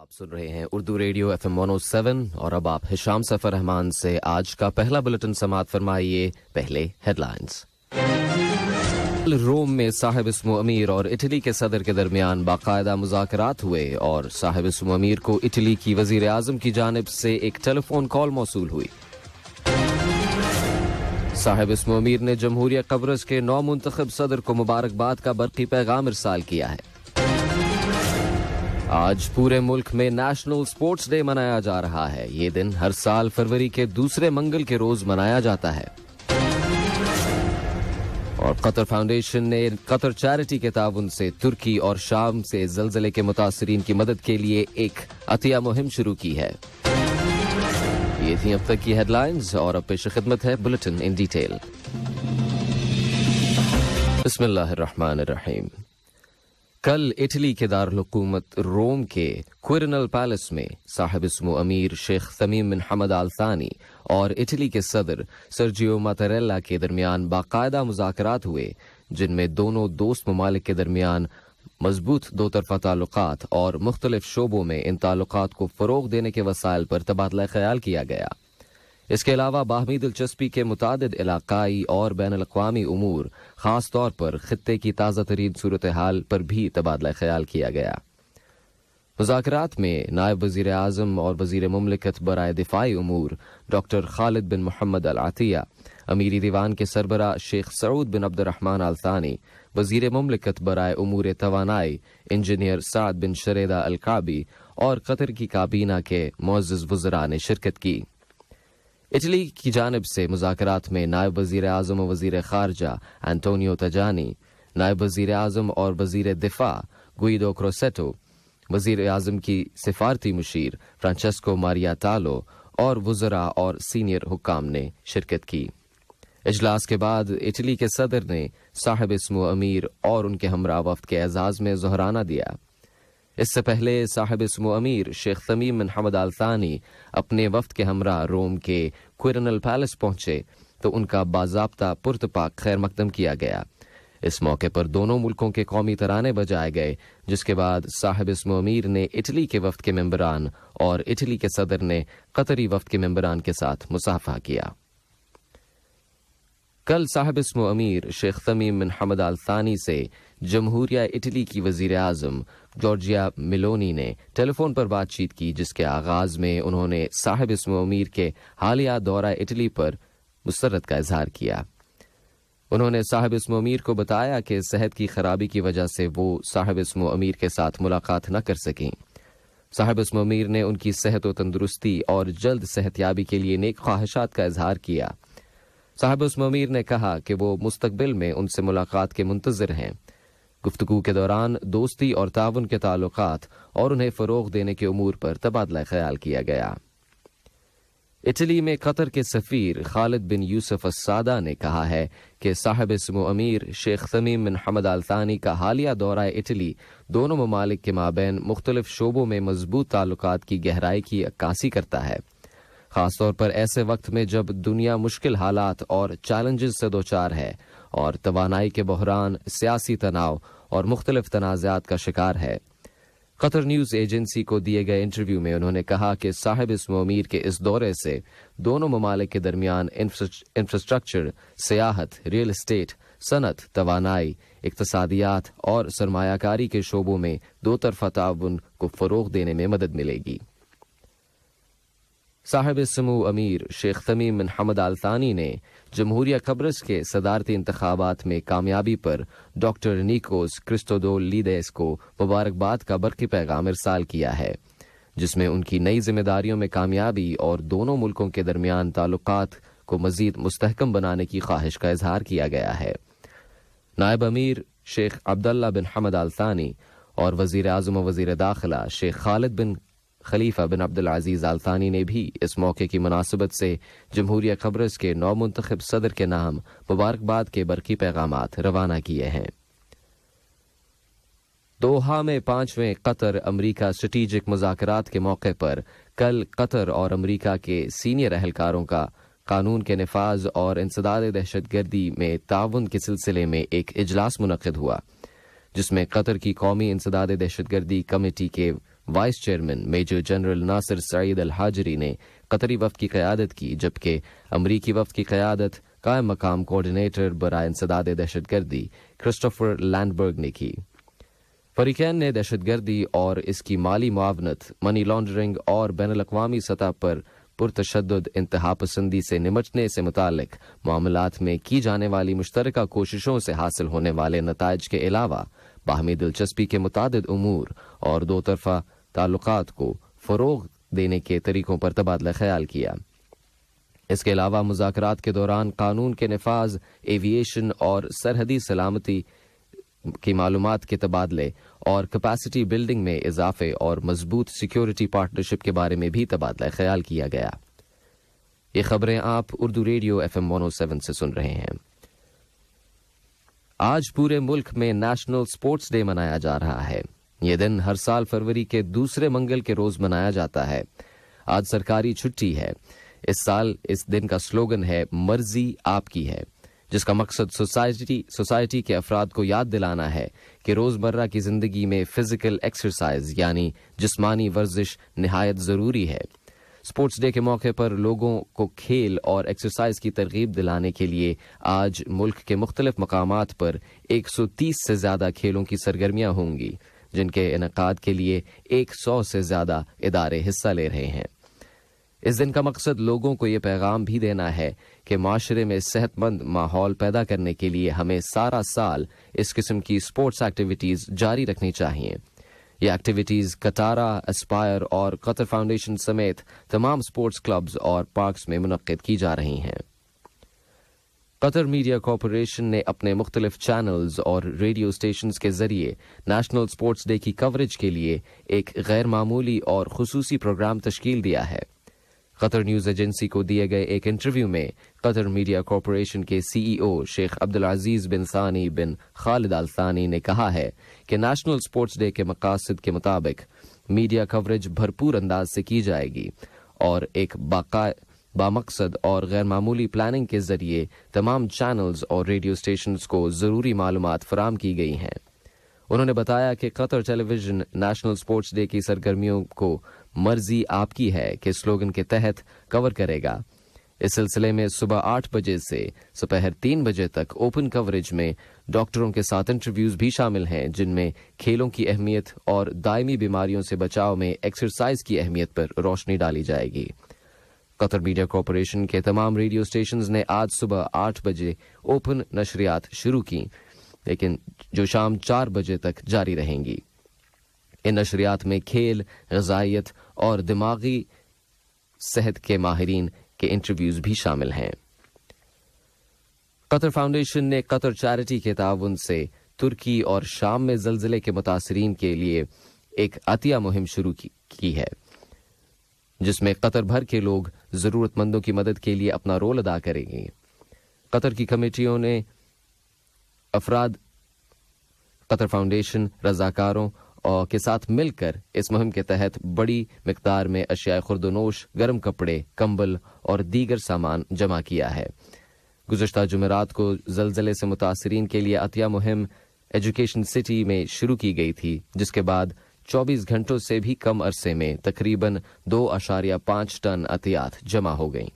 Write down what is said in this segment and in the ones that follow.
आप सुन रहे हैं उर्दू रेडियो FM 107 और अब आप हिशाम सफर रहमान से आज का पहला बुलेटिन समाअत फरमाइए। पहले हेडलाइंस। रोम में साहिब इस्मो अमीर और इटली के सदर के दरमियान बाकायदा मुज़ाकरात हुए और साहिब इस्मो अमीर को इटली की वज़ीर आज़म की जानिब से एक टेलीफोन कॉल मौसूल हुई। साहिब इस्मो अमीर ने जमहूरिया कब्रस के नौ मुंतखब सदर को मुबारकबाद का बरक़ी पैगाम इरसाल किया है। आज पूरे मुल्क में नेशनल स्पोर्ट्स डे मनाया जा रहा है। ये दिन हर साल फरवरी के दूसरे मंगल के रोज मनाया जाता है। और कतर फाउंडेशन ने कतर चैरिटी के ताउन से तुर्की और शाम से ज़लज़ले के मुतासरीन की मदद के लिए एक अतिया मुहिम शुरू की है। ये थी अब तक की हेडलाइंस और अब पेश खिदमत है बुलेटिन इन डिटेल। बिस्मिल्लाहिर्रहमानिर्रहीम। कल इटली के दारुल हुकूमत रोम के क्विरिनल पैलेस में साहिब इस्मो अमीर शेख तमीम बिन हमद आल थानी और इटली के सदर सर्जियो मातारेला के दरमियान बाकायदा मुज़ाकरात हुए, जिनमें दोनों दोस्त ममालिक के दरमियान मजबूत दो तरफा ताल्लुकात और मुख्तलिफ शोबों में इन ताल्लुकात को फ़रोग़ देने के वसाइल पर तबादला ख्याल किया गया। इसके अलावा बाहमी दिलचस्पी के मुतादिद इलाकाई और बैनुल-अक़वामी उमूर, ख़ास तौर पर खित्ते की ताज़ा तरीन सूरत हाल पर भी तबादला ख्याल किया गया। मुज़ाकरात में नायब वज़ीर आज़म और वज़ीर मुमलिकत बराए दिफ़ाई उमूर डॉक्टर खालिद बिन मोहम्मद अल आतिया, अमीरी दीवान के सरबरा शेख सऊद बिन अब्दुर्रहमान अल थानी, वज़ीर मुमलिकत बराए उमूर तवानाई इंजीनियर साद बिन शरेदा अल काबी और कतर की काबीना के मुअज़्ज़ज़ वज़रा ने शिरकत की। इटली की जानिब से मुज़ाकरात में नायब वज़ीर आज़म और वज़ीर ख़ारजा एंटोनियो तजानी, नायब वज़ीर आज़म और वज़ीर दिफ़ा गुइडो क्रोसेटो, वज़ीर आज़म की सिफारती मुशीर फ्रांचेस्को मारिया तालो और वज़रा और सीनियर हुक्काम ने शिरकत की। इजलास के बाद इटली के सदर ने साहिब इस्मो अमीर और उनके हमरा वफ़द के एजाज़ में ज़ोहराना दिया। इससे पहले साहिब इस्मो अमीर शेख तमीम बिन हमद आल थानी अपने वफ़द के हमरा रोम के क्विरिनल पैलेस पहुंचे तो उनका बाज़ाब्ता पुरतपाक खैर मकदम किया गया। इस मौके पर दोनों मुल्कों के कौमी तराने बजाए गए, जिसके बाद साहिब इस्मो अमीर ने इटली के वफ़द के मेंबरान और इटली के सदर ने कतरी वफ़द के मेंबरान के साथ मुसाफा किया। कल साहिब इस्मो अमीर शेख तमीम बिन हमद आल थानी से जमहूरिया इटली की वज़ीर आज़म जॉर्जिया मेलोनी ने टेलीफोन पर बातचीत की, जिसके आगाज़ में उन्होंने साहिब इस्मो अमीर के हालिया दौरा इटली पर मुसर्रत का इजहार किया। उन्होंने साहिब इस्मो अमीर को बताया कि सेहत की खराबी की वजह से वो साहिब इस्मो अमीर के साथ मुलाकात न कर सकें। साहिब इस्मो अमीर ने उनकी सेहत व तंदुरुस्ती और जल्द सेहतयाबी के लिए नेक ख्वाहिशात का इजहार किया। साहिब इस्मो अमीर ने कहा कि वो मुस्तकबिल में उनसे मुलाकात के मुंतज़िर हैं। गुफ्तगू के दौरान दोस्ती और ताउन के ताल्लुकात और उन्हें फ़रोग़ देने के उमूर पर तबादला ख्याल किया गया। इटली में कतर के सफ़ीर खालिद बिन यूसुफ अस्सादा ने कहा है कि साहिब इस्मो अमीर शेख तमीम बिन हमद आल थानी का हालिया दौरा इटली दोनों ममालिक के माबैन मुख्तलिफ शोबों में मजबूत ताल्लुकात की गहराई की अक्कासी करता है, ख़ासतौर पर ऐसे वक्त में जब दुनिया मुश्किल हालात और चैलेंजेस से दोचार है और तवानाई के बहरान, सियासी तनाव और मुख्तलिफ तनाज़ात का शिकार है। कतर न्यूज़ एजेंसी को दिए गए इंटरव्यू में उन्होंने कहा कि साहिब इस्मो अमीर के इस दौरे से दोनों ममालिक के दरमियान इंफ्रास्ट्रक्चर, सियाहत, रियल एस्टेट, सनत, तवानाई, इक्तसादियात और सरमायाकारी के शोबों में दो तरफा ताउन को फ़रोग़ देने में मदद मिलेगी। साहिब इस्मो अमीर शेख तमीम बिन हमद आल थानी ने जमहूरिया कब्रस के सदारती इंतखाबात में कामयाबी पर डॉक्टर निकोस क्रिस्टोदोलिदेस को मुबारकबाद का बरक़ी पैगाम इरसाल किया है, जिसमें उनकी नई जिम्मेदारियों में कामयाबी और दोनों मुल्कों के दरमियान ताल्लुकात को मज़ीद मुस्तहकम बनाने की ख्वाहिश का इजहार किया गया है। नायब अमीर शेख अब्दुल्ला बिन हमद आल थानी और वज़ीर आज़म व वज़ीर दाखिला शेख खालिद बिन खलीफा बिन अब्दुल अजीज आल थानी ने भी इस मौके की मुनासिबत से जमहूरिया कब्रस के नौ मुंतखब सदर के नाम मुबारकबाद के बरक़ी पैगामात रवाना किए हैं। दोहा में 5वें कतर अमरीका स्ट्रेटेजिक मुज़ाकरात के मौके पर कल कतर और अमरीका के सीनियर अहलकारों का कानून के नफाज और इंसदाद दहशतगर्दी में ताउन के सिलसिले में एक इजलास मुनक़िद हुआ, जिसमें कतर की कौमी इंसदाद दहशतगर्दी कमेटी के وائس چیئرمین میجر جنرل ناصر سعید الحاجری نے قطری وفد کی قیادت کی، جبکہ امریکی وفد کی قیادت قائم مقام کوآرڈینیٹر برائے انسداد دہشت گردی کرسٹوفر لینڈبرگ نے کی۔ فریقین نے دہشت گردی اور اس کی مالی معاونت، منی لانڈرنگ اور بین الاقوامی سطح پر پرتشدد انتہا پسندی سے نمٹنے سے متعلق معاملات میں کی جانے والی مشترکہ کوششوں سے حاصل ہونے والے نتائج کے علاوہ باہمی دلچسپی کے متعدد امور اور دو طرفہ تعلقات کو فروغ دینے کے طریقوں پر تبادلہ خیال کیا۔ اس کے علاوہ مذاکرات کے دوران قانون کے نفاذ، ایوییشن اور سرحدی سلامتی کی معلومات کے تبادلے اور کیپیسٹی بلڈنگ میں اضافے اور مضبوط سیکیورٹی پارٹنرشپ کے بارے میں بھی تبادلہ خیال کیا گیا۔ یہ خبریں آپ اردو ریڈیو FM 107 سے سن رہے ہیں۔ آج پورے ملک میں نیشنل سپورٹس ڈے منایا جا رہا ہے۔ یہ دن ہر سال فروری کے دوسرے منگل کے روز منایا جاتا ہے۔ آج سرکاری چھٹی ہے۔ اس سال اس دن کا سلوگن ہے مرضی آپ کی ہے، جس کا مقصد سوسائٹی کے افراد کو یاد دلانا ہے کہ روزمرہ کی زندگی میں فزیکل ایکسرسائز یعنی جسمانی ورزش نہایت ضروری ہے۔ اسپورٹس ڈے کے موقع پر لوگوں کو کھیل اور ایکسرسائز کی ترغیب دلانے کے لیے آج ملک کے مختلف مقامات پر 130 سے زیادہ کھیلوں کی سرگرمیاں ہوں گی، جن کے انعقاد کے لیے 100 سے زیادہ ادارے حصہ لے رہے ہیں۔ اس دن کا مقصد لوگوں کو یہ پیغام بھی دینا ہے کہ معاشرے میں صحت مند ماحول پیدا کرنے کے لیے ہمیں سارا سال اس قسم کی اسپورٹس ایکٹیویٹیز جاری رکھنی چاہیے۔ یہ ایکٹیویٹیز کٹارا، اسپائر اور قطر فاؤنڈیشن سمیت تمام اسپورٹس کلبز اور پارکس میں منعقد کی جا رہی ہیں۔ قطر میڈیا کارپوریشن نے اپنے مختلف چینلز اور ریڈیو اسٹیشنز کے ذریعے نیشنل اسپورٹس ڈے کی کوریج کے لیے ایک غیر معمولی اور خصوصی پروگرام تشکیل دیا ہے۔ قطر نیوز ایجنسی کو دیے گئے ایک انٹرویو میں قطر میڈیا کارپوریشن کے CEO شیخ عبدالعزیز بن ثانی بن خالد آل ثانی نے کہا ہے کہ نیشنل اسپورٹس ڈے کے مقاصد کے مطابق میڈیا کوریج بھرپور انداز سے کی جائے گی اور ایک بامقصد اور غیر معمولی پلاننگ کے ذریعے تمام چینلز اور ریڈیو اسٹیشنز کو ضروری معلومات فراہم کی گئی ہیں۔ انہوں نے بتایا کہ قطر ٹیلی ویژن نیشنل اسپورٹس ڈے کی سرگرمیوں کو مرضی آپ کی ہے کے سلوگن کے تحت کور کرے گا۔ اس سلسلے میں صبح 8 بجے سے دوپہر 3 بجے تک اوپن کوریج میں ڈاکٹروں کے ساتھ انٹرویوز بھی شامل ہیں، جن میں کھیلوں کی اہمیت اور دائمی بیماریوں سے بچاؤ میں ایکسرسائز کی اہمیت پر روشنی ڈالی جائے گی۔ قطر میڈیا کارپوریشن کے تمام ریڈیو اسٹیشنز نے آج صبح 8 بجے اوپن نشریات شروع کی، لیکن جو شام 4 بجے تک جاری رہیں گی۔ ان نشریات میں کھیل، غذائیت اور دماغی صحت کے ماہرین کے انٹرویوز بھی شامل ہیں۔ قطر فاؤنڈیشن نے قطر چیریٹی کے تعاون سے ترکی اور شام میں زلزلے کے متاثرین کے لیے ایک عطیہ مہم شروع کی ہے، جس میں قطر بھر کے لوگ ضرورت مندوں کی مدد کے لیے اپنا رول ادا کریں گے۔ قطر کی کمیٹیوں نے افراد قطر فاؤنڈیشن رضاکاروں کے ساتھ مل کر اس مہم کے تحت بڑی مقدار میں اشیاء خورد و نوش، گرم کپڑے، کمبل اور دیگر سامان جمع کیا ہے۔ گزشتہ جمعرات کو زلزلے سے متاثرین کے لیے عطیہ مہم ایجوکیشن سٹی میں شروع کی گئی تھی، جس کے بعد 24 گھنٹوں سے بھی کم عرصے میں تقریباً 2.5 ٹن عطیات جمع ہو گئیں۔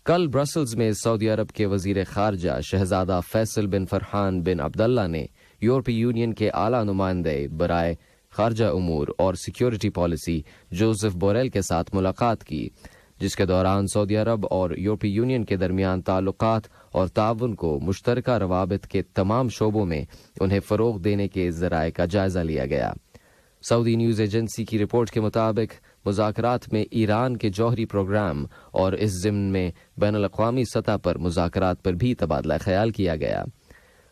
کل برسلز میں سعودی عرب کے وزیر خارجہ شہزادہ فیصل بن فرحان بن عبداللہ نے یورپی یونین کے اعلیٰ نمائندے برائے خارجہ امور اور سیکیورٹی پالیسی جوزف بوریل کے ساتھ ملاقات کی، جس کے دوران سعودی عرب اور یورپی یونین کے درمیان تعلقات اور تعاون کو مشترکہ روابط کے تمام شعبوں میں انہیں فروغ دینے کے ذرائع کا جائزہ لیا گیا۔ سعودی نیوز ایجنسی کی رپورٹ کے مطابق مذاکرات میں ایران کے جوہری پروگرام اور اس ضمن میں بین الاقوامی سطح پر مذاکرات پر بھی تبادلہ خیال کیا گیا۔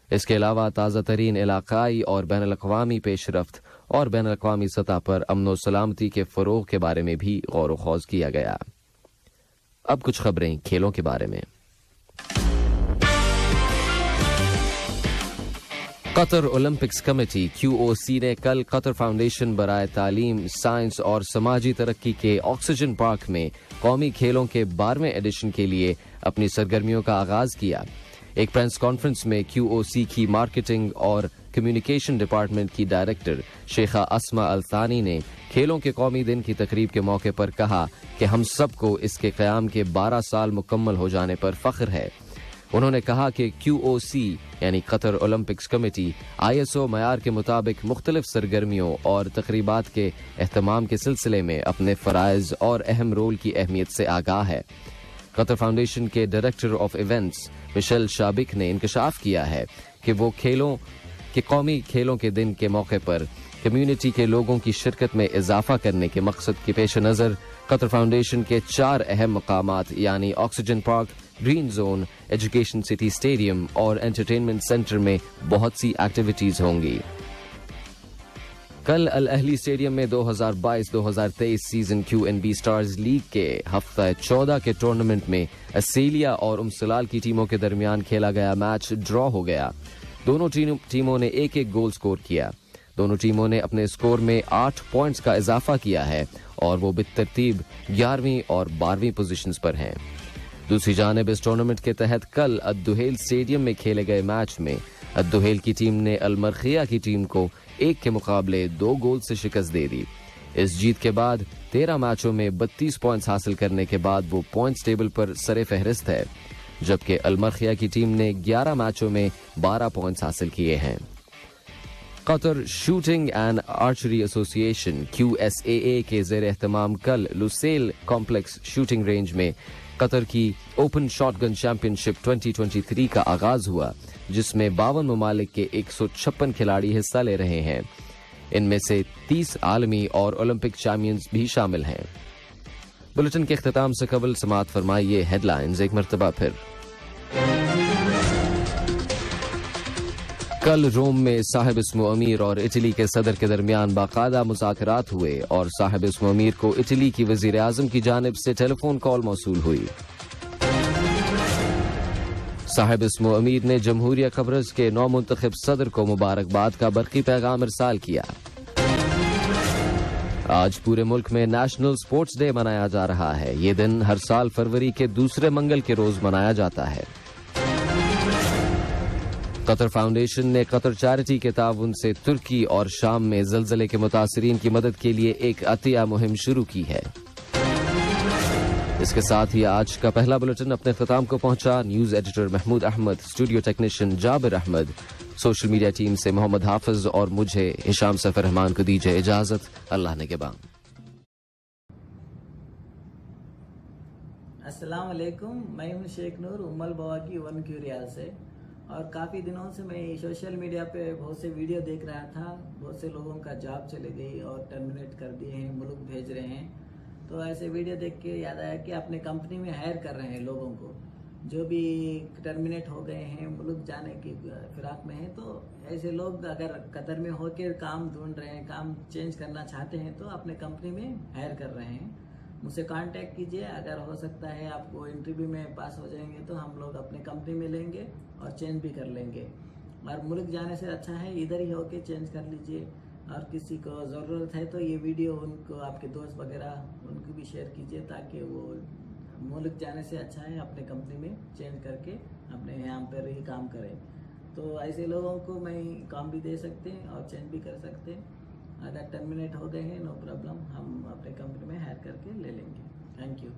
اس کے علاوہ تازہ ترین علاقائی اور بین الاقوامی پیش رفت اور بین الاقوامی سطح پر امن و سلامتی کے فروغ کے بارے میں بھی غور و خوض کیا گیا۔ اب کچھ خبریں کھیلوں کے بارے میں۔ قطر اولمپکس کمیٹی QOC نے کل قطر فاؤنڈیشن برائے تعلیم، سائنس اور سماجی ترقی کے آکسیجن پارک میں قومی کھیلوں کے 12ویں ایڈیشن کے لیے اپنی سرگرمیوں کا آغاز کیا۔ ایک پریس کانفرنس میں QOC کی مارکیٹنگ اور कम्युनिकेशन डिपार्टमेंट की डायरेक्टर शेखा अस्मा अल्तानी ने खेलों के कौमी दिन की तकरीब के मौके पर कहा कि हम सबको इसके क़याम के 12 साल मुकम्मल हो जाने पर फख्र है। उन्होंने कहा कि QOC यानी कतर ओलंपिक्स कमेटी ISO मयार के मुताबिक मुख्तलिफ सरगर्मियों और तकरीबात के एहतमाम के सिलसिले में अपने फ़राइज़ और अहम रोल की अहमियत से आगाह है। कतर फाउंडेशन के डायरेक्टर ऑफ इवेंट्स मिशेल शाबिक ने इंकशाफ किया है कि वो कौमी खेलों के दिन के मौके पर कम्युनिटी के लोगों की शिरकत में इजाफा करने के मकसद के पेश नज़र कतर फाउंडेशन के 4 अहम मकामात यानी oxygen park, green zone, education city stadium और एंटरटेनमेंट सेंटर में बहुत सी एक्टिविटीज होंगी। कल अल अहली स्टेडियम में 2022-2023 सीजन QNB स्टार्स लीग के हफ्ता 14 के टूर्नामेंट में अस्ट्रेलिया और उमसलाल की टीमों के दरमियान खेला गया मैच ड्रॉ हो गया। दोनों टीमों ने एक एक गोल स्कोर किया। दोनों टीमों ने अपने स्कोर में 8 पॉइंट्स का इजाफा किया है और वो बितरतीब 11वीं और 12वीं पोजीशंस पर हैं। दूसरी जानिब इस टूर्नामेंट के तहत कल अद्दुहेल स्टेडियम में खेले गए मैच में अद्दुहेल की टीम ने अलमरखिया की टीम को 1 के मुकाबले 2 गोल से शिकस्त दे दी। इस जीत के बाद 13 मैचों में 32 पॉइंट्स हासिल करने के बाद वो पॉइंट्स टेबल पर सरे फहरिस्त है, जबकि अलमरखिया की टीम ने 11 मैचों में 12 पॉइंट्स हासिल किए हैं। Qatar shooting and archery association QSAA के ज़ेर एहतमाम कल लुसेल कॉम्प्लेक्स शूटिंग रेंज में कतर की ओपन शॉटगन चैंपियनशिप 2023 का आगाज हुआ, जिसमें 52 ममालिक के 156 खिलाड़ी हिस्सा ले रहे हैं। इनमें से 30 आलमी और ओलंपिक चैंपियंस भी शामिल हैं। बुलेटिन के इख्तिताम से कबल समाअत फरमाइए हेडलाइंस एक मरतबा फिर। कल रोम में साहिब इस्मो अमीर और इटली के सदर के दरमियान बाकायदा मुज़ाकरात हुए और साहिब इस्मो अमीर को इटली की वज़ीर आज़म की जानिब से टेलीफोन कॉल मौसूल हुई। साहिब इस्मो अमीर ने जमहूरिया कब्रज़ के नौ मुंतखब सदर को मुबारकबाद का बरक़ी पैगाम इरसाल किया। आज पूरे मुल्क में नेशनल स्पोर्ट्स डे मनाया जा रहा है। ये दिन हर साल फरवरी के दूसरे मंगल के रोज मनाया जाता है। कतर फाउंडेशन ने कतर चैरिटी के ताउन से तुर्की और शाम में जलजले के मुतासरीन की मदद के लिए एक अतिया मुहिम शुरू की है। इसके साथ ही आज का पहला बुलेटिन अपने इख्तिताम को पहुंचा। News editor Mahmood Ahmad, studio technician Jabir Ahmad, social media team से मोहम्मद हाफिज और मुझे हिशाम सफर रहमान को दीजिए इजाजत। अल्लाह निगहबान। अस्सलाम वालेकुम, मैं हूं शेख नूर उम्मल बवा की 1 क्यूरियल से। और काफ़ी दिनों से मैं सोशल मीडिया पे बहुत से वीडियो देख रहा था। बहुत से लोगों का जॉब चले गई और टर्मिनेट कर दिए हैं, मुल्क भेज रहे हैं। तो ऐसे वीडियो देख के याद आया कि अपने कंपनी में हायर कर रहे हैं लोगों को जो भी टर्मिनेट हो गए हैं, मुल्क जाने की फिराक में हैं। तो ऐसे लोग अगर कतर में होकर काम ढूंढ रहे हैं, काम चेंज करना चाहते हैं, तो अपने कंपनी में हायर कर रहे हैं। मुझसे कांटेक्ट कीजिए। अगर हो सकता है आपको इंटरव्यू में पास हो जाएंगे तो हम लोग अपने कंपनी में लेंगे और चेंज भी कर लेंगे। और मुल्क जाने से अच्छा है इधर ही होके चेंज कर लीजिए। और किसी को ज़रूरत है तो ये वीडियो उनको, आपके दोस्त वगैरह उनको भी शेयर कीजिए, ताकि वो मुल्क जाने से अच्छा है अपने कंपनी में चेंज करके अपने यहाँ पर ही काम करें। तो ऐसे लोगों को मैं काम भी दे सकते हैं और चेंज भी कर सकते हैं। अगर टर्मिनेट हो गए हैं नो प्रॉब्लम, हम अपने कंपनी में हायर करके ले लेंगे। Thank you.